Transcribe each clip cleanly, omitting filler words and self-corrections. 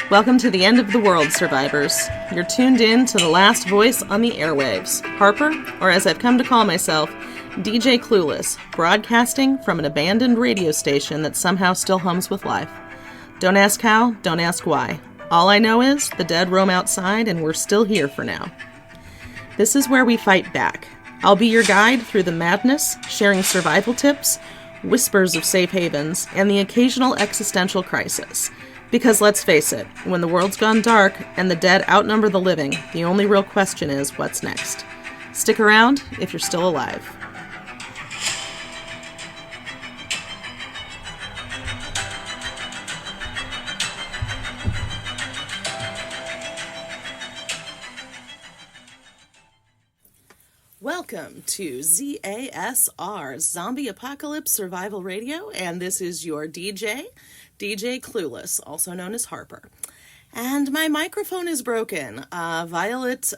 Welcome to the end of the world, survivors. You're tuned in to the last voice on the airwaves, Harper, or as I've come to call myself, DJ Clueless, broadcasting from an abandoned radio station that somehow still hums with life. Don't ask how, don't ask why. All I know is the dead roam outside and we're still here for now. This is where we fight back. I'll be your guide through the madness, sharing survival tips, whispers of safe havens, and the occasional existential crisis. Because let's face it, when the world's gone dark and the dead outnumber the living, the only real question is what's next. Stick around if you're still alive. Welcome to ZASR, Zombie Apocalypse Survival Radio, and this is your DJ Clueless, also known as Harper. And my microphone is broken. Violet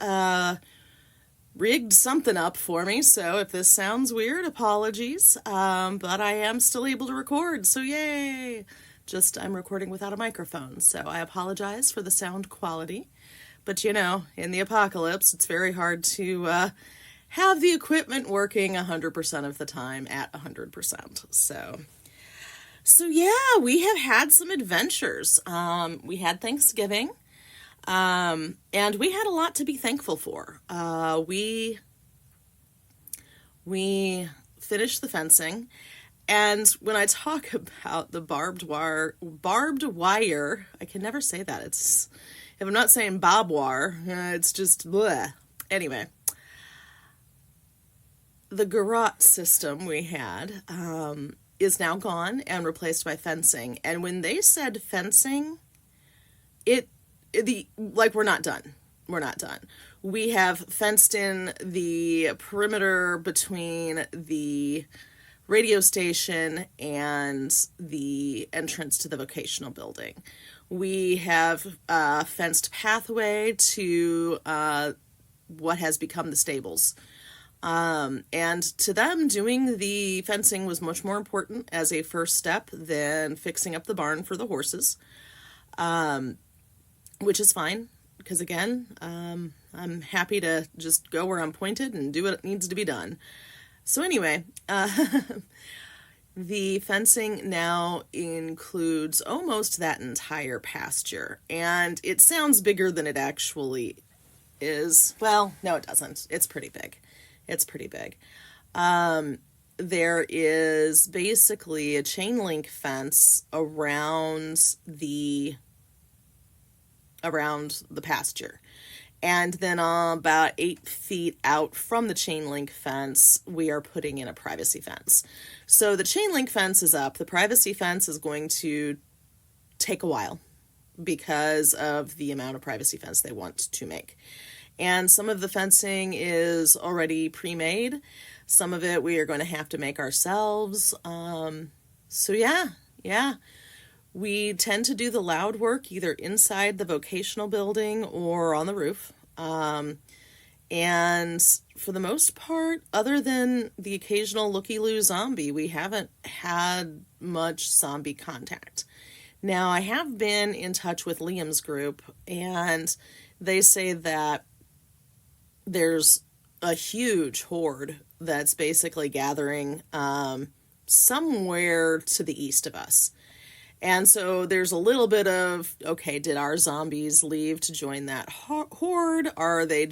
rigged something up for me, so if this sounds weird, apologies. But I am still able to record, so yay! Just I'm recording without a microphone, so I apologize for the sound quality. But you know, in the apocalypse, it's very hard to have the equipment working 100% of the time at 100%. So yeah, we have had some adventures. We had Thanksgiving, and we had a lot to be thankful for. We finished the fencing, and when I talk about the barbed wire, I can never say that. If I'm not saying barbed wire, it's just bleh. Anyway. The garrote system we had is now gone and replaced by fencing. And when they said fencing, we're not done. We're not done. We have fenced in the perimeter between the radio station and the entrance to the vocational building. We have a fenced pathway to what has become the stables. And to them, doing the fencing was much more important as a first step than fixing up the barn for the horses, which is fine, because again, I'm happy to just go where I'm pointed and do what needs to be done. So anyway, the fencing now includes almost that entire pasture, and it sounds bigger than it actually is. Well, no, it doesn't. It's pretty big. There is basically a chain link fence around the pasture. And then about 8 feet out from the chain link fence, we are putting in a privacy fence. So the chain link fence is up. The privacy fence is going to take a while because of the amount of privacy fence they want to make. And some of the fencing is already pre-made. Some of it we are going to have to make ourselves. So yeah. We tend to do the loud work either inside the vocational building or on the roof. And for the most part, other than the occasional looky-loo zombie, we haven't had much zombie contact. Now, I have been in touch with Liam's group, and they say that there's a huge horde that's basically gathering somewhere to the east of us. And so there's a little bit of, okay, did our zombies leave to join that horde? Are they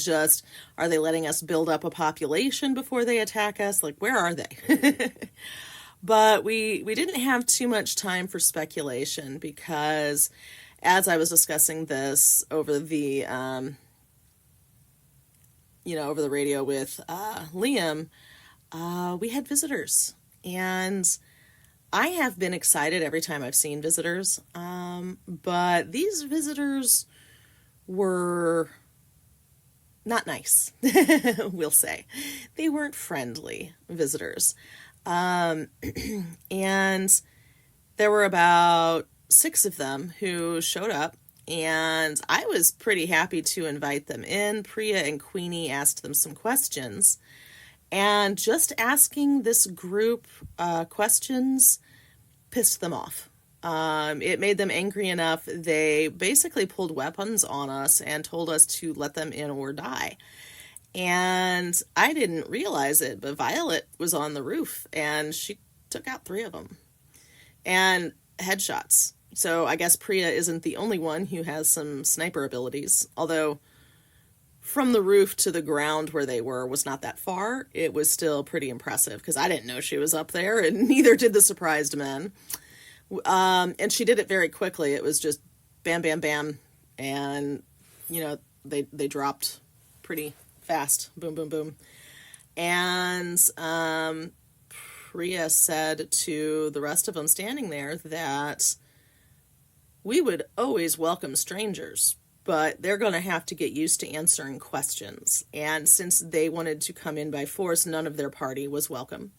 letting us build up a population before they attack us? Like, where are they? But we didn't have too much time for speculation because as I was discussing this over the over the radio with Liam, we had visitors. And I have been excited every time I've seen visitors. But these visitors were not nice, we'll say. They weren't friendly visitors. And there were about 6 of them who showed up. And I was pretty happy to invite them in. Priya and Queenie asked them some questions. And just asking this group questions pissed them off. It made them angry enough. They basically pulled weapons on us and told us to let them in or die. And I didn't realize it, but Violet was on the roof and she took out 3 of them. And headshots. So I guess Priya isn't the only one who has some sniper abilities. Although from the roof to the ground where they were was not that far. It was still pretty impressive because I didn't know she was up there, and neither did the surprised men. And she did it very quickly. It was just bam, bam, bam. And, they dropped pretty fast. Boom, boom, boom. And Priya said to the rest of them standing there that we would always welcome strangers, but they're going to have to get used to answering questions. And since they wanted to come in by force, none of their party was welcome.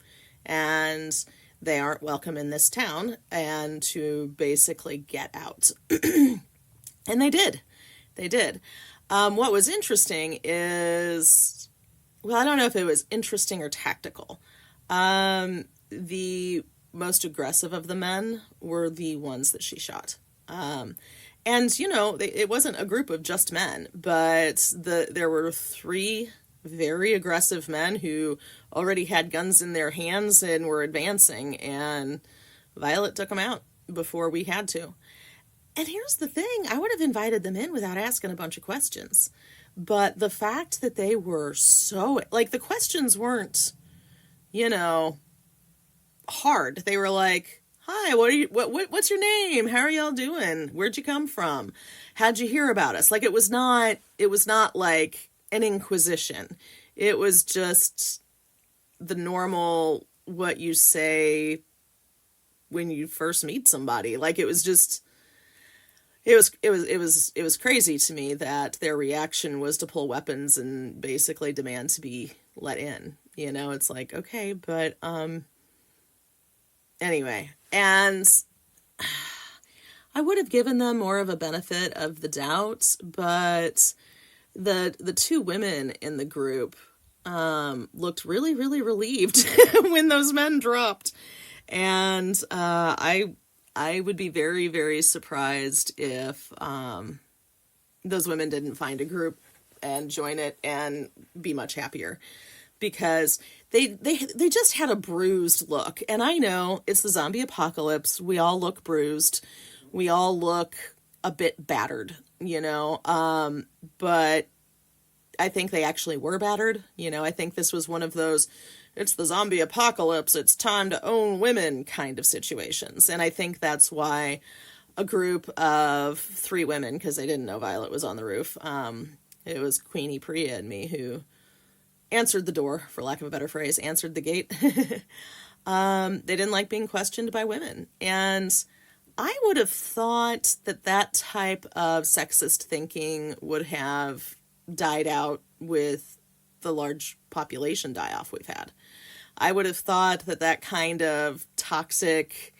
And they aren't welcome in this town, and to basically get out. And they did. They did. What was interesting is, well, I don't know if it was interesting or tactical. The most aggressive of the men were the ones that she shot. And, it wasn't a group of just men, but there were 3 very aggressive men who already had guns in their hands and were advancing, and Violet took them out before we had to. And here's the thing, I would have invited them in without asking a bunch of questions. But the fact that they were so, the questions weren't, hard. They were like, hi, what's your name? How are y'all doing? Where'd you come from? How'd you hear about us? It was not like an inquisition. It was just the normal, what you say when you first meet somebody. It was just, it was crazy to me that their reaction was to pull weapons and basically demand to be let in. It's like, okay, but, anyway, and I would have given them more of a benefit of the doubt, but the 2 women in the group looked really, really relieved when those men dropped. And I would be very, very surprised if those women didn't find a group and join it and be much happier. Because they just had a bruised look. And I know it's the zombie apocalypse. We all look bruised. We all look a bit battered, but I think they actually were battered. I think this was one of those, it's the zombie apocalypse, it's time to own women kind of situations. And I think that's why a group of 3 women, because they didn't know Violet was on the roof, it was Queenie, Priya, and me who answered the door, for lack of a better phrase, answered the gate. They didn't like being questioned by women. And I would have thought that type of sexist thinking would have died out with the large population die-off we've had. I would have thought that kind of toxic,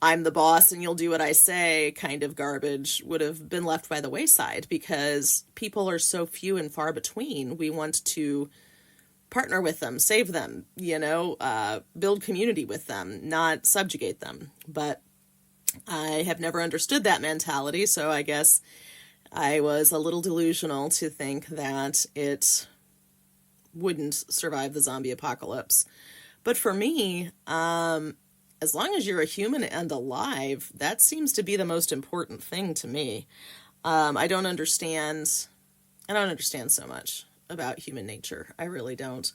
I'm the boss and you'll do what I say kind of garbage would have been left by the wayside, because people are so few and far between. We want to partner with them, save them, build community with them, not subjugate them. But I have never understood that mentality, so I guess I was a little delusional to think that it wouldn't survive the zombie apocalypse. But for me, as long as you're a human and alive, that seems to be the most important thing to me. I don't understand so much about human nature. I really don't.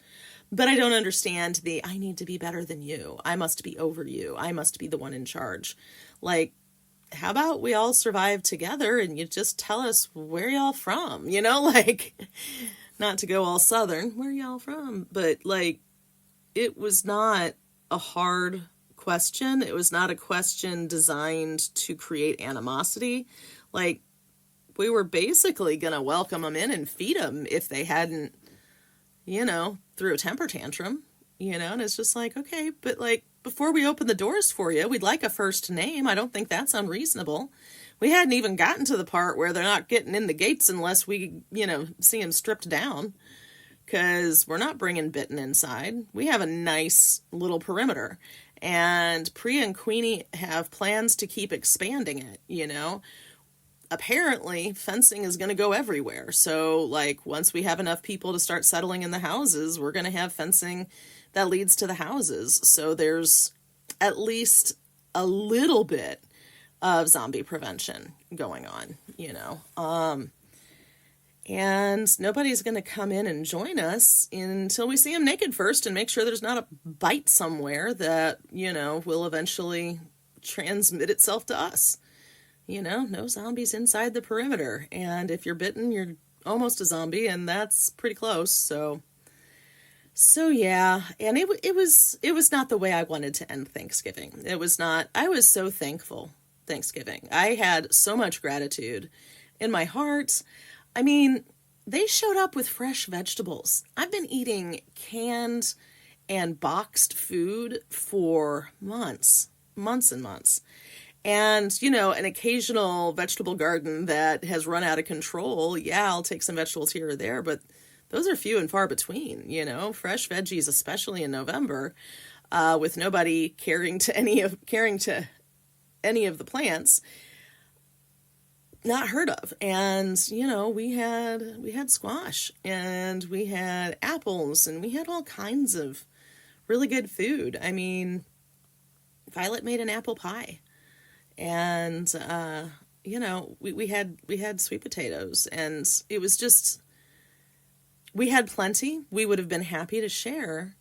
But I don't understand I need to be better than you. I must be over you. I must be the one in charge. How about we all survive together and you just tell us where y'all from? Not to go all Southern, where y'all from? But it was not a hard question. It was not a question designed to create animosity. We were basically going to welcome them in and feed them if they hadn't, threw a temper tantrum, and it's just okay, but before we open the doors for you, we'd like a first name. I don't think that's unreasonable. We hadn't even gotten to the part where they're not getting in the gates unless we, see them stripped down, because we're not bringing Bitten inside. We have a nice little perimeter. And Priya and Queenie have plans to keep expanding it, Apparently, fencing is going to go everywhere. So, like, once we have enough people to start settling in the houses, we're going to have fencing that leads to the houses. So there's at least a little bit of zombie prevention going on, And nobody's going to come in and join us until we see them naked first and make sure there's not a bite somewhere that, will eventually transmit itself to us. No zombies inside the perimeter. And if you're bitten, you're almost a zombie, and that's pretty close. So yeah. And it was not the way I wanted to end Thanksgiving. It was not. I was so thankful Thanksgiving. I had so much gratitude in my heart. I mean, they showed up with fresh vegetables. I've been eating canned and boxed food for months and months. And, an occasional vegetable garden that has run out of control. Yeah, I'll take some vegetables here or there, but those are few and far between, fresh veggies, especially in November, with nobody caring to any of the plants. Not heard of. And, we had squash, and we had apples, and we had all kinds of really good food. I mean, Violet made an apple pie, and, we had sweet potatoes, and it was just, we had plenty. We would have been happy to share,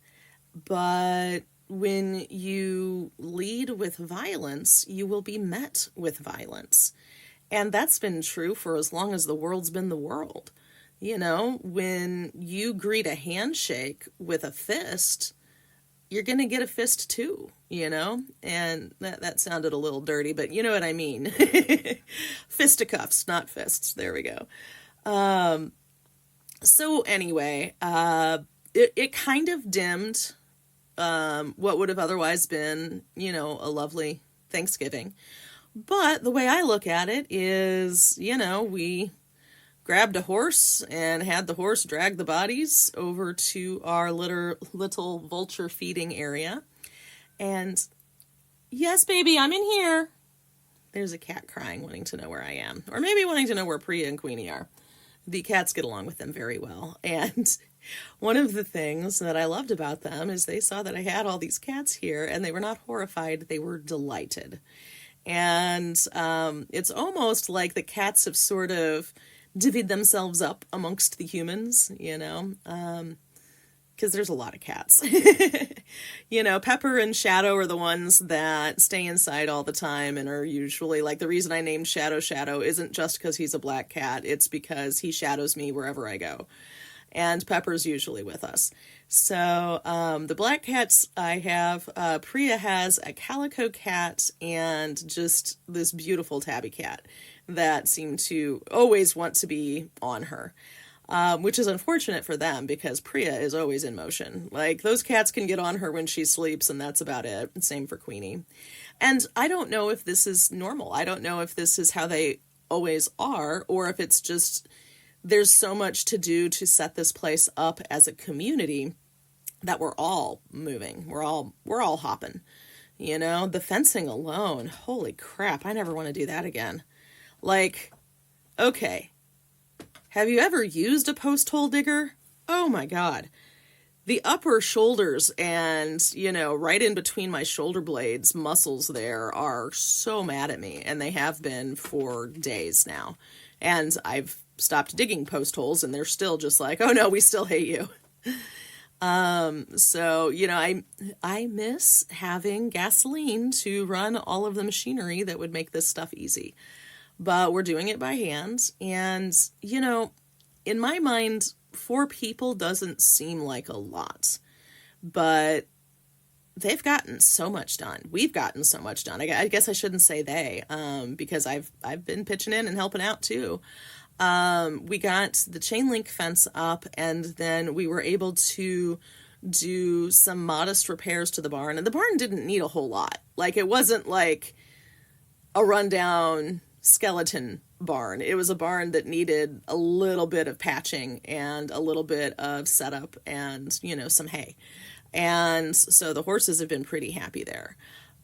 but when you lead with violence, you will be met with violence. And that's been true for as long as the world's been the world. When you greet a handshake with a fist, you're going to get a fist too, And that sounded a little dirty, but you know what I mean. Fisticuffs, not fists. There we go. So anyway, it kind of dimmed what would have otherwise been, a lovely Thanksgiving. But the way I look at it is, we grabbed a horse and had the horse drag the bodies over to our little vulture feeding area. And yes, baby, I'm in here. There's a cat crying, wanting to know where I am. Or maybe wanting to know where Priya and Queenie are. The cats get along with them very well. And one of the things that I loved about them is they saw that I had all these cats here, and they were not horrified. They were delighted. And it's almost like the cats have sort of divvied themselves up amongst the humans, because there's a lot of cats. Pepper and Shadow are the ones that stay inside all the time and are usually, like, the reason I named Shadow isn't just because he's a black cat. It's because he shadows me wherever I go. And Pepper's usually with us. So the black cats I have, Priya has a calico cat and just this beautiful tabby cat that seem to always want to be on her, which is unfortunate for them because Priya is always in motion. Like, those cats can get on her when she sleeps, and that's about it. Same for Queenie. And I don't know if this is normal. I don't know if this is how they always are, or if it's just there's so much to do to set this place up as a community that we're all moving. We're all hopping. The fencing alone, holy crap, I never want to do that again. Like, okay, have you ever used a post hole digger? Oh my God. The upper shoulders and, right in between my shoulder blades, muscles there are so mad at me, and they have been for days now. And I've stopped digging post holes, and they're still just like, oh no, we still hate you. So, I miss having gasoline to run all of the machinery that would make this stuff easy. But we're doing it by hand. And, in my mind, 4 people doesn't seem like a lot. But they've gotten so much done. We've gotten so much done. I guess I shouldn't say they, because I've been pitching in and helping out too. We got the chain link fence up, and then we were able to do some modest repairs to the barn. And the barn didn't need a whole lot. Like, it wasn't like a rundown skeleton barn. It was a barn that needed a little bit of patching and a little bit of setup and, some hay. And so the horses have been pretty happy there.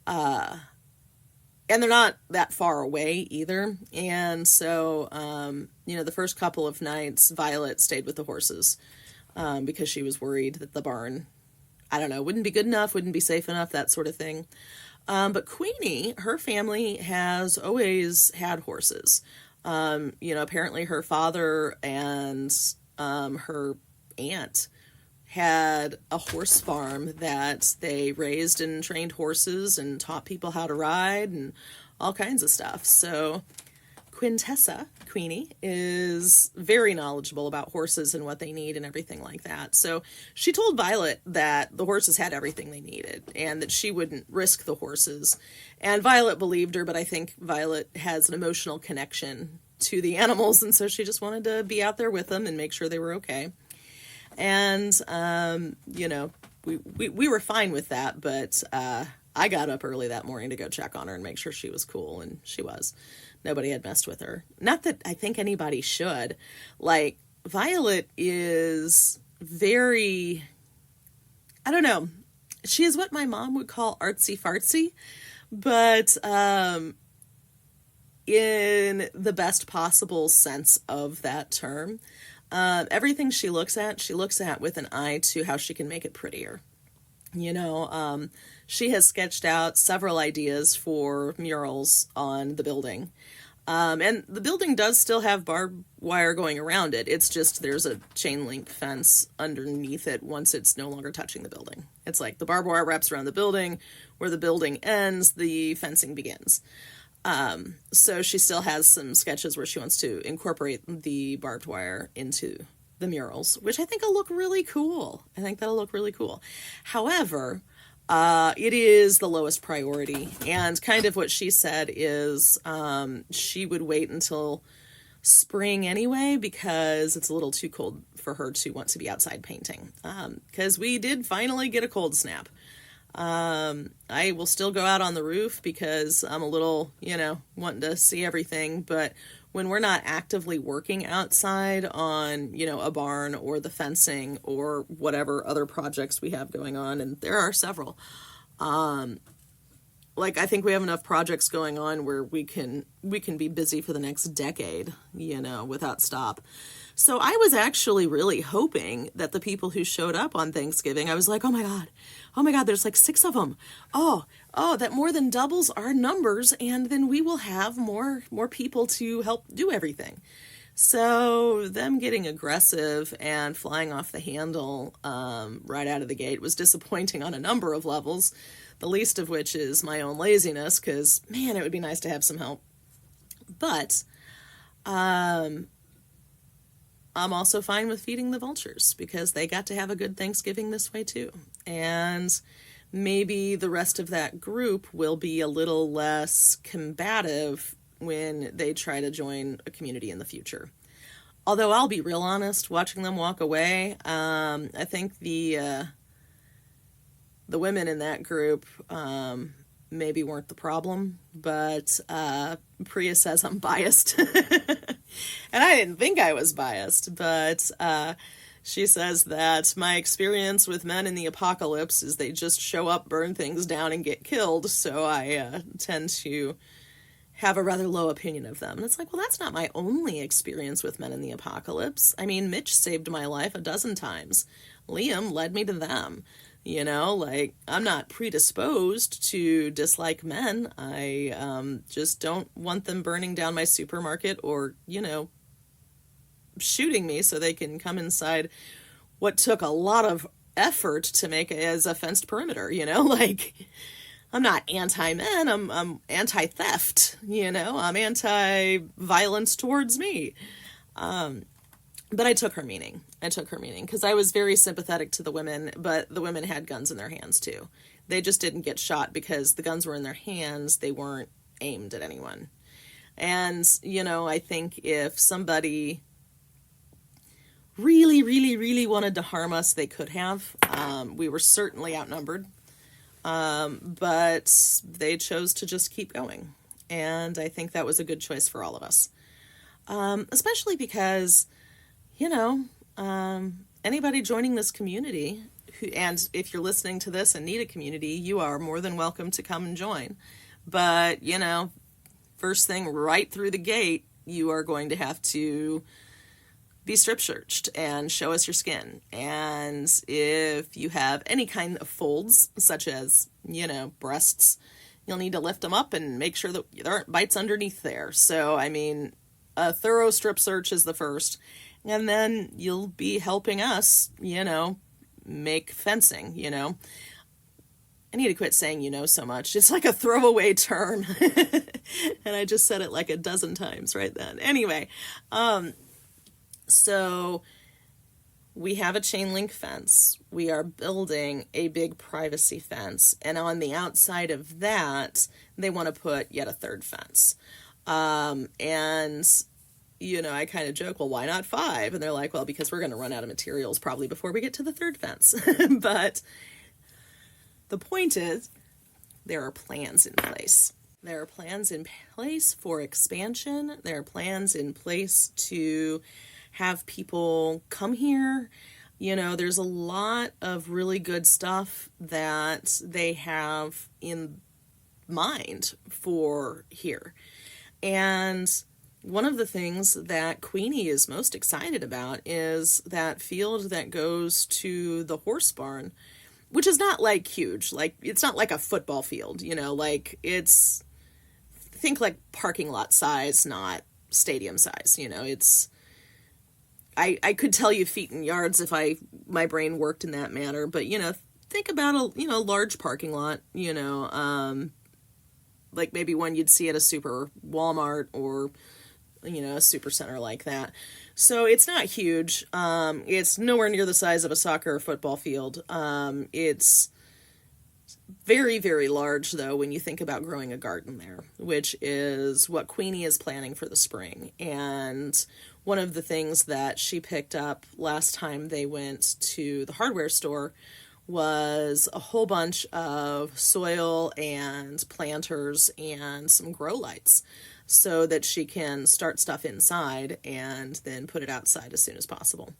And they're not that far away either. And so, the first couple of nights, Violet stayed with the horses because she was worried that the barn, I don't know, wouldn't be good enough, wouldn't be safe enough, that sort of thing. But Queenie, her family has always had horses. Apparently her father and her aunt had a horse farm that they raised and trained horses and taught people how to ride and all kinds of stuff. So Queenie, is very knowledgeable about horses and what they need and everything like that. So she told Violet that the horses had everything they needed and that she wouldn't risk the horses. And Violet believed her, but I think Violet has an emotional connection to the animals, and so she just wanted to be out there with them and make sure they were okay. And, we were fine with that, but I got up early that morning to go check on her and make sure she was cool, and she was. Nobody had messed with her. Not that I think anybody should. Like, Violet is very, I don't know, she is what my mom would call artsy-fartsy, but in the best possible sense of that term. Everything she looks at with an eye to how she can make it prettier. She has sketched out several ideas for murals on the building. And the building does still have barbed wire going around it. It's just there's a chain link fence underneath it once it's no longer touching the building. It's like the barbed wire wraps around the building. Where the building ends, the fencing begins. So she still has some sketches where she wants to incorporate the barbed wire into the murals, which I think will look really cool. I think that'll look really cool. However, it is the lowest priority, and kind of what she said is she would wait until spring anyway because it's a little too cold for her to want to be outside painting. Because we did finally get a cold snap. I will still go out on the roof because I'm a little, wanting to see everything, but when we're not actively working outside on, a barn or the fencing or whatever other projects we have going on, and there are several, I think we have enough projects going on where we can be busy for the next decade, without stop. So I was actually really hoping that the people who showed up on Thanksgiving, I was like, oh my God, there's like 6 of them. Oh, that more than doubles our numbers, and then we will have more people to help do everything. So them getting aggressive and flying off the handle right out of the gate was disappointing on a number of levels, the least of which is my own laziness, because, man, it would be nice to have some help. But I'm also fine with feeding the vultures because they got to have a good Thanksgiving this way too. And maybe the rest of that group will be a little less combative when they try to join a community in the future. Although I'll be real honest, watching them walk away, I think the women in that group maybe weren't the problem, but Priya says I'm biased. And I didn't think I was biased, but she says that my experience with men in the apocalypse is they just show up, burn things down, and get killed, so I tend to have a rather low opinion of them. And it's like, well, that's not my only experience with men in the apocalypse. I mean, Mitch saved my life a dozen times. Liam led me to them. I'm not predisposed to dislike men. I just don't want them burning down my supermarket or, shooting me so they can come inside what took a lot of effort to make as a fenced perimeter, I'm not anti-men, I'm anti-theft, I'm anti-violence towards me. But I took her meaning because I was very sympathetic to the women, but the women had guns in their hands too. They just didn't get shot because the guns were in their hands. They weren't aimed at anyone. And, I think if somebody really, really, really wanted to harm us, they could have. We were certainly outnumbered. But they chose to just keep going. And I think that was a good choice for all of us. Especially because, anybody joining this community and if you're listening to this and need a community, you are more than welcome to come and join. But, first thing right through the gate, you are going to have to be strip searched and show us your skin. And if you have any kind of folds, such as, breasts, you'll need to lift them up and make sure that there aren't bites underneath there. So, a thorough strip search is the first. And then you'll be helping us, make fencing, I need to quit saying so much. It's like a throwaway term. And I just said it like a dozen times right then. Anyway, so we have a chain link fence. We are building a big privacy fence. And on the outside of that, they want to put yet a third fence. I kind of joke, well, why not 5? And they're like, well, because we're going to run out of materials probably before we get to the third fence. But the point is, there are plans in place. There are plans in place for expansion. There are plans in place to have people come here. There's a lot of really good stuff that they have in mind for here. And one of the things that Queenie is most excited about is that field that goes to the horse barn, which is not like huge. Like, it's not like a football field, it's, think like parking lot size, not stadium size. It's, I could tell you feet and yards if my brain worked in that manner, but, think about a, large parking lot, like maybe one you'd see at a super Walmart or, a super center like that. So it's not huge. It's nowhere near the size of a soccer or football field. It's very, very large, though, when you think about growing a garden there, which is what Queenie is planning for the spring. And one of the things that she picked up last time they went to the hardware store was a whole bunch of soil and planters and some grow lights so that she can start stuff inside and then put it outside as soon as possible.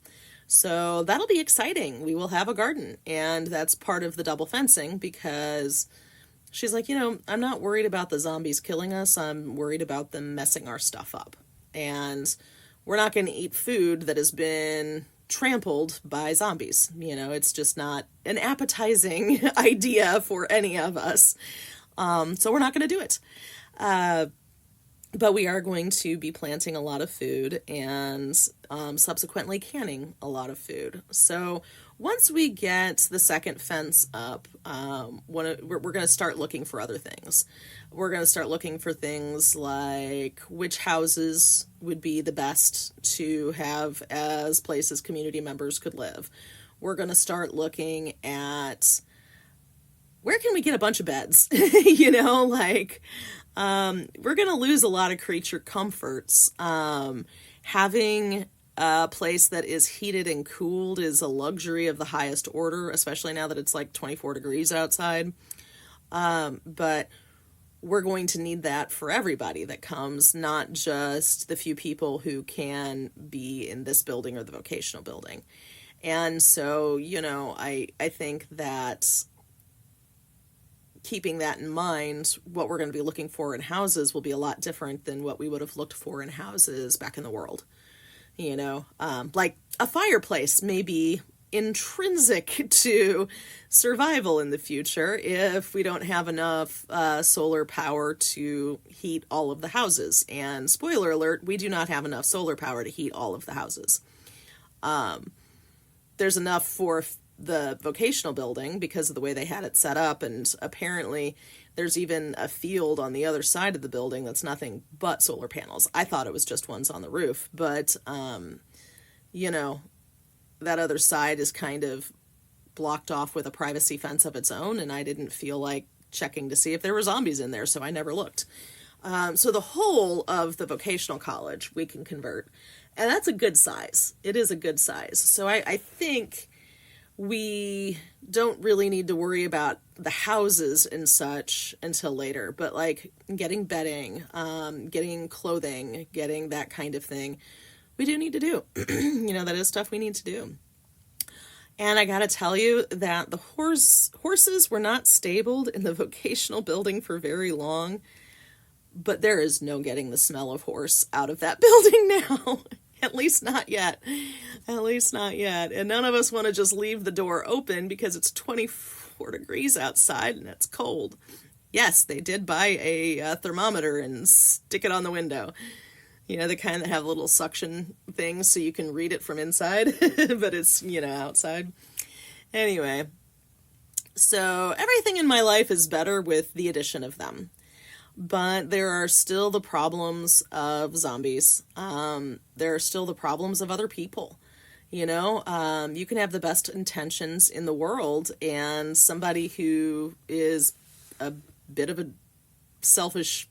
So that'll be exciting. We will have a garden, and that's part of the double fencing because she's like, I'm not worried about the zombies killing us. I'm worried about them messing our stuff up. And we're not going to eat food that has been trampled by zombies. It's just not an appetizing idea for any of us. So we're not going to do it. But we are going to be planting a lot of food and subsequently canning a lot of food. So once we get the second fence up, we're going to start looking for other things. We're going to start looking for things like which houses would be the best to have as places community members could live. We're going to start looking at where can we get a bunch of beds, we're going to lose a lot of creature comforts. Having a place that is heated and cooled is a luxury of the highest order, especially now that it's like 24 degrees outside. But we're going to need that for everybody that comes, not just the few people who can be in this building or the vocational building. And so, I think that keeping that in mind, what we're going to be looking for in houses will be a lot different than what we would have looked for in houses back in the world. Like a fireplace may be intrinsic to survival in the future if we don't have enough solar power to heat all of the houses. And spoiler alert, we do not have enough solar power to heat all of the houses. There's enough for the vocational building because of the way they had it set up, and apparently there's even a field on the other side of the building that's nothing but solar panels. I thought it was just ones on the roof, but that other side is kind of blocked off with a privacy fence of its own, and I didn't feel like checking to see if there were zombies in there, so I never looked. So the whole of the vocational college we can convert, and that's a good size. It is a good size. So I think we don't really need to worry about the houses and such until later, but like getting bedding, getting clothing, getting that kind of thing, we do need to do. That is stuff we need to do. And I gotta tell you that the horses were not stabled in the vocational building for very long, but there is no getting the smell of horse out of that building now. At least not yet. At least not yet. And none of us want to just leave the door open because it's 24 degrees outside and it's cold. Yes, they did buy a thermometer and stick it on the window. You know, the kind that have little suction things so you can read it from inside, but it's, outside. Anyway, so everything in my life is better with the addition of them. But there are still the problems of zombies. There are still the problems of other people. You can have the best intentions in the world, and somebody who is a bit of a selfish...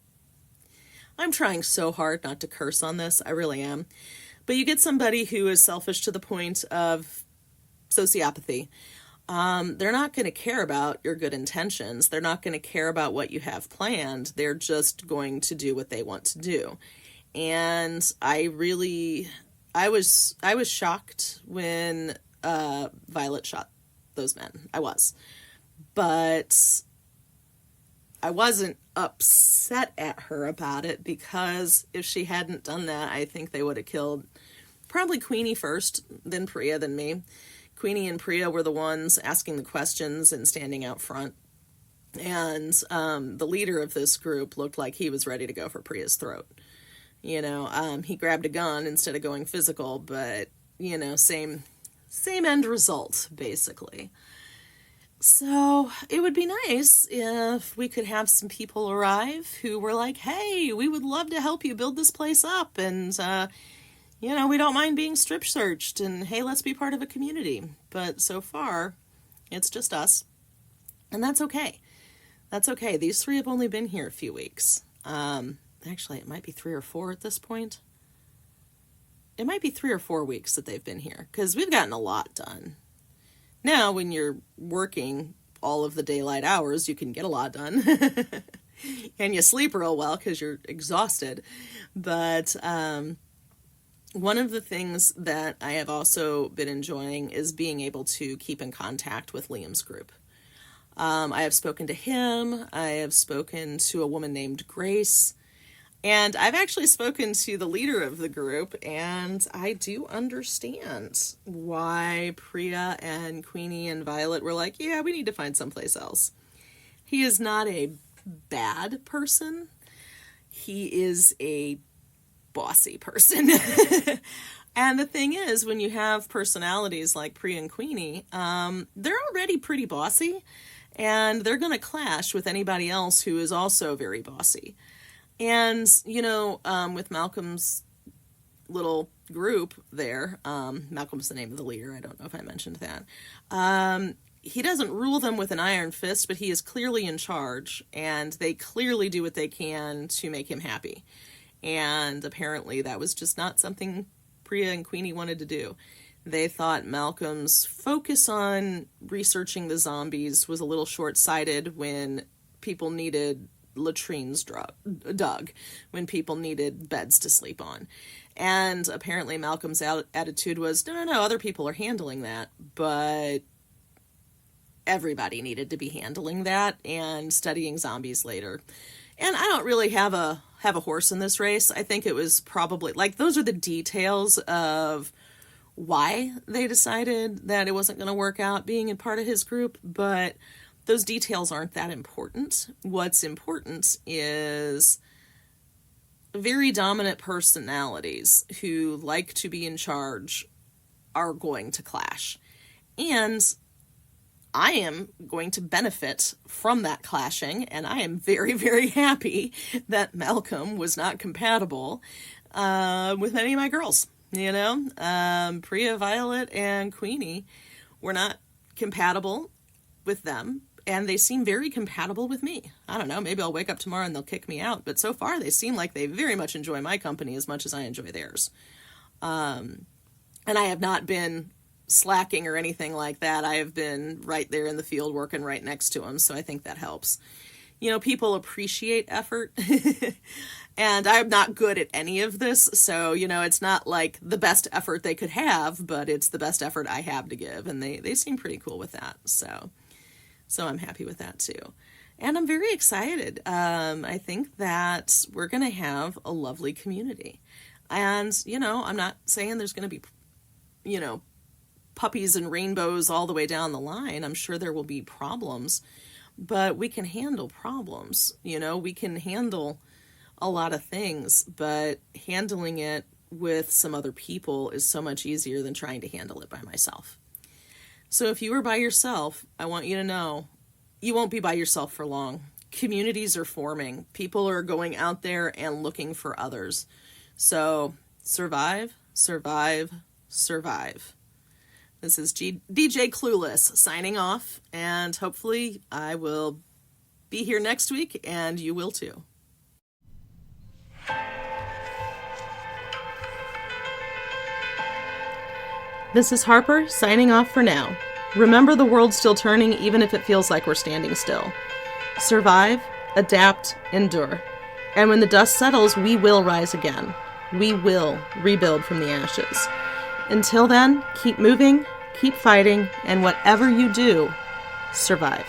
I'm trying so hard not to curse on this. I really am. But you get somebody who is selfish to the point of sociopathy. They're not going to care about your good intentions. They're not going to care about what you have planned. They're just going to do what they want to do. And I was shocked when Violet shot those men. I was. But I wasn't upset at her about it, because if she hadn't done that, I think they would have killed probably Queenie first, then Priya, then me. Queenie and Priya were the ones asking the questions and standing out front. And the leader of this group looked like he was ready to go for Priya's throat. He grabbed a gun instead of going physical, but, same end result, basically. So it would be nice if we could have some people arrive who were like, hey, we would love to help you build this place up. And, we don't mind being strip searched. And, hey, let's be part of a community. But so far, it's just us. And that's okay. That's okay. These three have only been here a few weeks. Actually, it might be 3 or 4 at this point. It might be 3 or 4 weeks that they've been here, because we've gotten a lot done. Now, when you're working all of the daylight hours, you can get a lot done. And you sleep real well because you're exhausted. But one of the things that I have also been enjoying is being able to keep in contact with Liam's group. I have spoken to him. I have spoken to a woman named Grace. And I've actually spoken to the leader of the group, and I do understand why Priya and Queenie and Violet were like, yeah, we need to find someplace else. He is not a bad person. He is a bossy person. And the thing is, when you have personalities like Priya and Queenie, they're already pretty bossy, and they're going to clash with anybody else who is also very bossy. And, with Malcolm's little group there, Malcolm's the name of the leader, I don't know if I mentioned that, he doesn't rule them with an iron fist, but he is clearly in charge, and they clearly do what they can to make him happy. And apparently that was just not something Priya and Queenie wanted to do. They thought Malcolm's focus on researching the zombies was a little short-sighted when people needed latrines dug, when people needed beds to sleep on. And apparently Malcolm's attitude was, no, other people are handling that, but everybody needed to be handling that and studying zombies later. And I don't really have a horse in this race. I think it was probably, those are the details of why they decided that it wasn't going to work out being a part of his group, but those details aren't that important. What's important is very dominant personalities who like to be in charge are going to clash. And I am going to benefit from that clashing, and I am very, very happy that Malcolm was not compatible with any of my girls. Priya, Violet, and Queenie were not compatible with them. And they seem very compatible with me. I don't know, maybe I'll wake up tomorrow and they'll kick me out. But so far, they seem like they very much enjoy my company as much as I enjoy theirs. And I have not been slacking or anything like that. I have been right there in the field working right next to them. So I think that helps. People appreciate effort. And I'm not good at any of this, so, it's not like the best effort they could have, but it's the best effort I have to give, and they seem pretty cool with that, so I'm happy with that too. And I'm very excited. I think that we're going to have a lovely community. And, I'm not saying there's going to be, puppies and rainbows all the way down the line. I'm sure there will be problems, but we can handle problems. We can handle a lot of things, but handling it with some other people is so much easier than trying to handle it by myself. So if you are by yourself, I want you to know you won't be by yourself for long. Communities are forming. People are going out there and looking for others. So survive, survive, survive. This is DJ Clueless signing off, and hopefully I will be here next week and you will too. This is Harper, signing off for now. Remember, the world's still turning even if it feels like we're standing still. Survive, adapt, endure. And when the dust settles, we will rise again. We will rebuild from the ashes. Until then, keep moving, keep fighting, and whatever you do, survive.